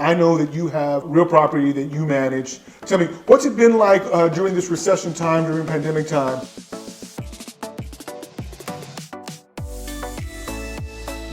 I know that you have real property that you manage. Tell me, what's it been like during this recession time, during pandemic time?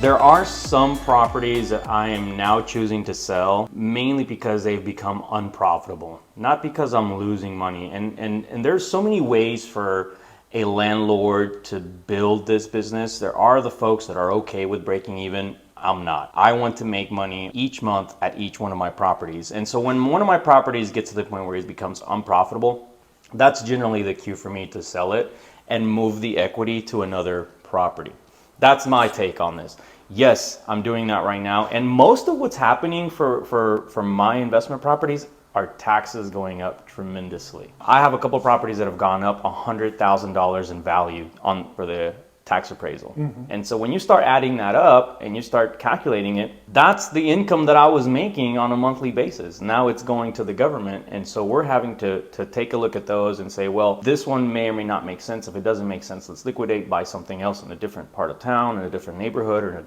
There are some properties that I am now choosing to sell, mainly because they've become unprofitable, not because I'm losing money. And there's so many ways for a landlord to build this business. There are the folks that are okay with breaking even. I'm not. I want to make money each month at each one of my properties. And so when one of my properties gets to the point where it becomes unprofitable, that's generally the cue for me to sell it and move the equity to another property. That's my take on this. Yes, I'm doing that right now. And most of what's happening for my investment properties are taxes going up tremendously. I have a couple of properties that have gone up $100,000 in value for the tax appraisal. And so when you start adding that up and you start calculating it, that's the income that I was making on a monthly basis. Now it's going to the government. And so we're having to take a look at those and say, well, this one may or may not make sense. If it doesn't make sense, let's liquidate, buy something else in a different part of town, in a different neighborhood, or in a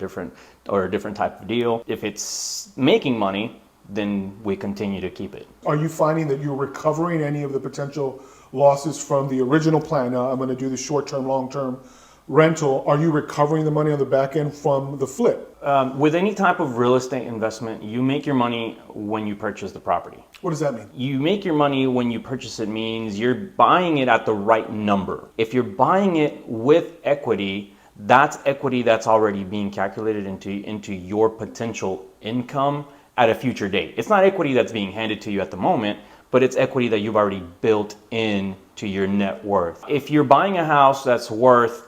different type of deal. If it's making money, then we continue to keep it. Are you finding that you're recovering any of the potential losses from the original plan? Now, I'm going to do the short-term, long-term rental. Are you recovering the money on the back end from the flip? With any type of real estate investment, you make your money when you purchase the property. What does that mean? You make your money when you purchase it means you're buying it at the right number. If you're buying it with equity, that's equity that's already being calculated into your potential income at a future date. It's not equity that's being handed to you at the moment, but it's equity that you've already built into your net worth. If you're buying a house that's worth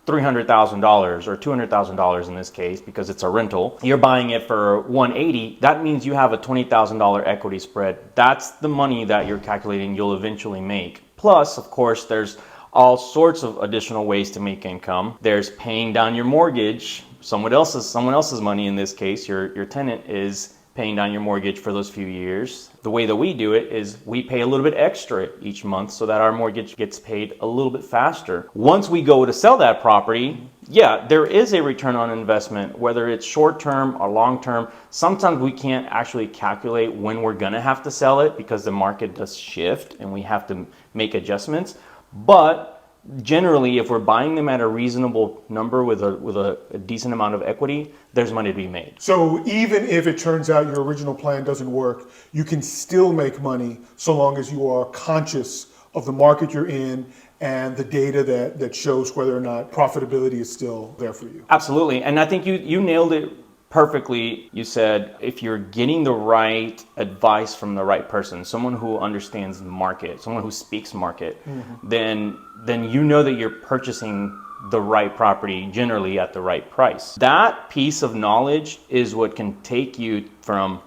$300,000 or $200,000 in this case, because it's a rental, you're buying it for $180,000, that means you have a $20,000 equity spread. That's the money that you're calculating you'll eventually make. Plus, of course, there's all sorts of additional ways to make income. There's paying down your mortgage, someone else's money in this case. Your tenant is paying down your mortgage for those few years. The way that we do it is we pay a little bit extra each month so that our mortgage gets paid a little bit faster. Once we go to sell that property, yeah, there is a return on investment, whether it's short-term or long-term. Sometimes we can't actually calculate when we're gonna have to sell it because the market does shift and we have to make adjustments. But generally, if we're buying them at a reasonable number with a decent amount of equity, there's money to be made. So even if it turns out your original plan doesn't work, you can still make money so long as you are conscious of the market you're in and the data that shows whether or not profitability is still there for you. Absolutely. And I think you nailed it perfectly. You said if you're getting the right advice from the right person, someone who understands the market, someone who speaks market, then you know that you're purchasing the right property generally at the right price. That piece of knowledge is what can take you from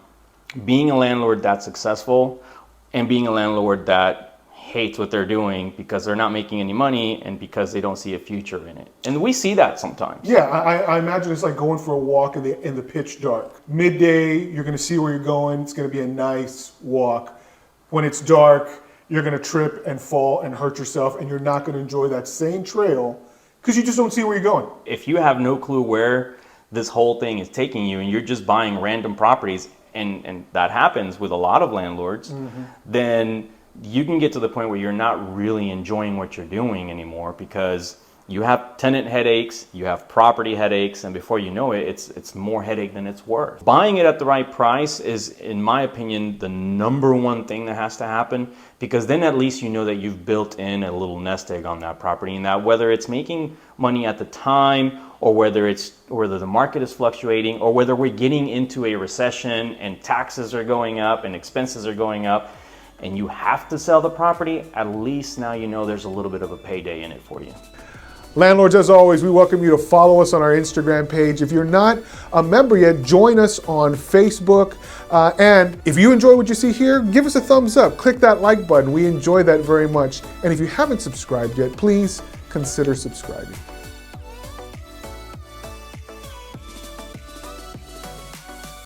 being a landlord that's successful and being a landlord that hates what they're doing because they're not making any money and because they don't see a future in it. And we see that sometimes. Yeah, I imagine it's like going for a walk in the pitch dark. Midday, you're gonna see where you're going. It's gonna be a nice walk. When it's dark, you're gonna trip and fall and hurt yourself, and you're not gonna enjoy that same trail because you just don't see where you're going. If you have no clue where this whole thing is taking you and you're just buying random properties, and that happens with a lot of landlords, then you can get to the point where you're not really enjoying what you're doing anymore because you have tenant headaches, you have property headaches, and before you know it, it's more headache than it's worth. Buying it at the right price is, in my opinion, the number one thing that has to happen, because then at least you know that you've built in a little nest egg on that property, and that whether it's making money at the time or whether the market is fluctuating or whether we're getting into a recession and taxes are going up and expenses are going up, and you have to sell the property, at least now you know there's a little bit of a payday in it for you. Landlords, as always, we welcome you to follow us on our Instagram page. If you're not a member yet, join us on Facebook. And if you enjoy what you see here, give us a thumbs up. Click that like button. We enjoy that very much. And if you haven't subscribed yet, please consider subscribing.